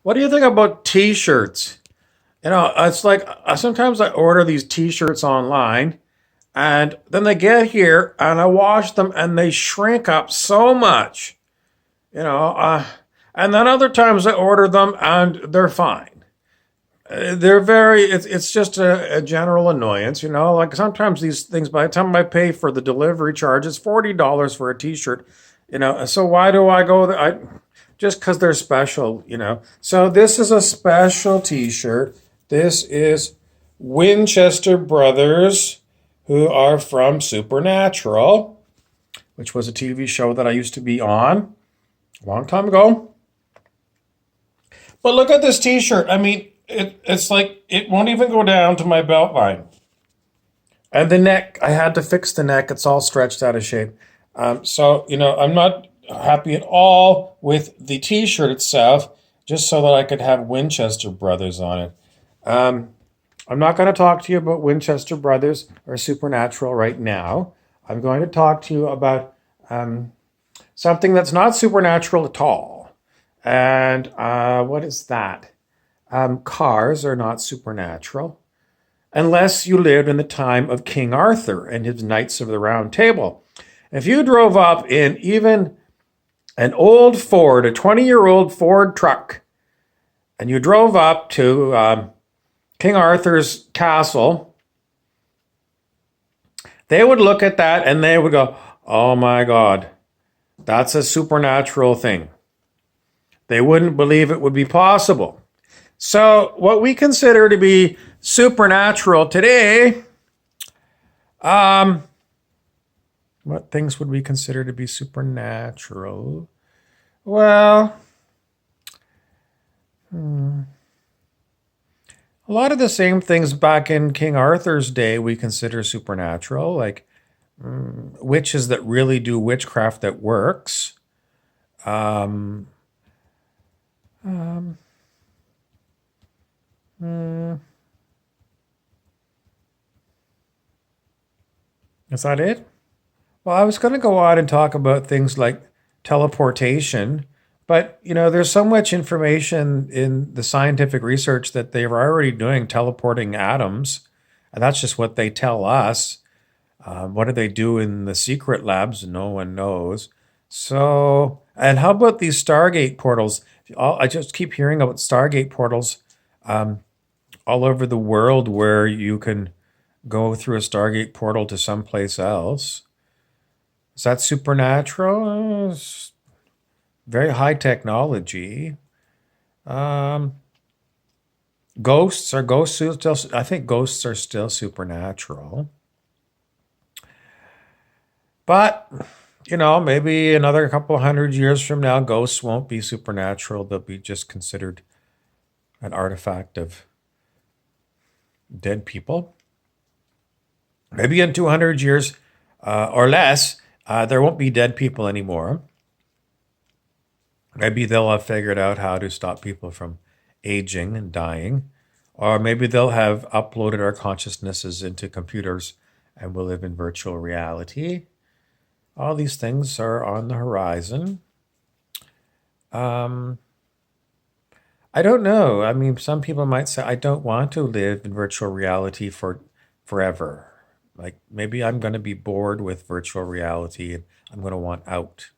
What do you think about T-shirts? It's like sometimes I order these T-shirts online, and then they get here, and I wash them, and they shrink up so much. You know, uh, and then other times I order them, and they're fine. They're very. It's just a general annoyance. Like sometimes these things. By the time I pay for the delivery charge, it's $40 for a T-shirt. So why do I go? Just because they're special. So this is a special T-shirt. This is Winchester Brothers, who are from Supernatural, which was a TV show that I used to be on a long time ago. But look at this T-shirt. I mean, it's like it won't even go down to my belt line. And the neck, I had to fix the neck. It's all stretched out of shape. I'm not happy at all with the T-shirt itself, just so that I could have Winchester Brothers on it. Um, I'm not going to talk to you about Winchester Brothers or Supernatural right now. I'm going to talk to you about um, something that's not supernatural at all. And what is that? Cars are not supernatural unless you lived in the time of King Arthur and his Knights of the Round Table. If you drove up in even an old Ford, a 20-year-old Ford truck, and you drove up to King Arthur's castle, they would look at that and they would go, "Oh my God, that's a supernatural thing." They wouldn't believe it would be possible. So, what we consider to be supernatural today, um, what things would we consider to be supernatural? Well, a lot of the same things back in King Arthur's day we consider supernatural, like witches that really do witchcraft that works. Um, um, mm, is that it? Well, I was going to go on and talk about things like teleportation, but there's so much information in the scientific research that they're already doing teleporting atoms, and that's just what they tell us. What do they do in the secret labs? No one knows. So, and how about these Stargate portals? I just keep hearing about Stargate portals um, all over the world where you can go through a Stargate portal to someplace else. Is that supernatural? It's very high technology. Um, ghosts still? I think ghosts are still supernatural. But maybe another couple hundred years from now, ghosts won't be supernatural. They'll be just considered an artifact of dead people. Maybe in 200 years or less, there won't be dead people anymore. Maybe they'll have figured out how to stop people from aging and dying. Or maybe they'll have uploaded our consciousnesses into computers and we'll live in virtual reality. All these things are on the horizon. Um, I don't know. I mean, some people might say, I don't want to live in virtual reality for forever. Like maybe I'm going to be bored with virtual reality and I'm going to want out.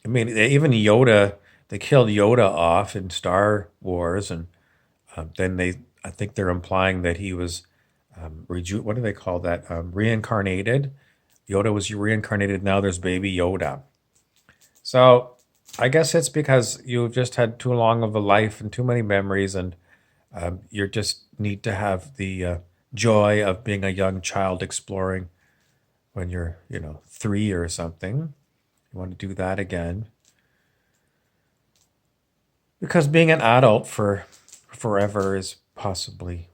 I mean, even Yoda, they killed Yoda off in Star Wars, and then I think they're implying that he was, what do they call that? Reincarnated. Yoda was reincarnated. Now there's baby Yoda. So I guess it's because you've just had too long of a life and too many memories, and you just need to have the joy of being a young child exploring when you're, 3 or something. You want to do that again. Because being an adult for forever is possibly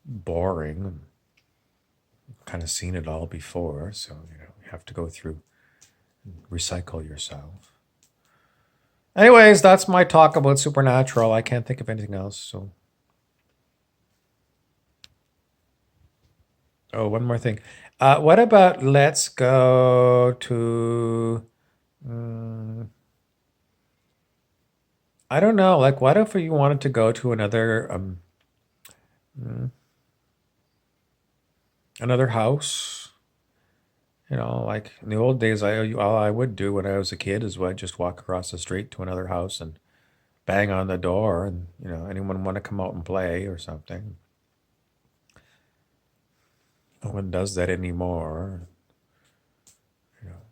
boring. Kind of seen it all before, so you have to go through and recycle yourself. Anyways, that's my talk about supernatural. I can't think of anything else. So, oh, one more thing. What about let's go to I don't know. Like, what if you wanted to go to another house? You know, like in the old days, all I would do when I was a kid is I'd just walk across the street to another house and bang on the door, and anyone want to come out and play or something. No one does that anymore. You know,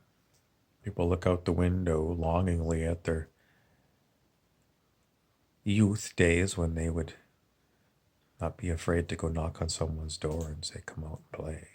people look out the window longingly at their youth days when they would not be afraid to go knock on someone's door and say, "Come out and play."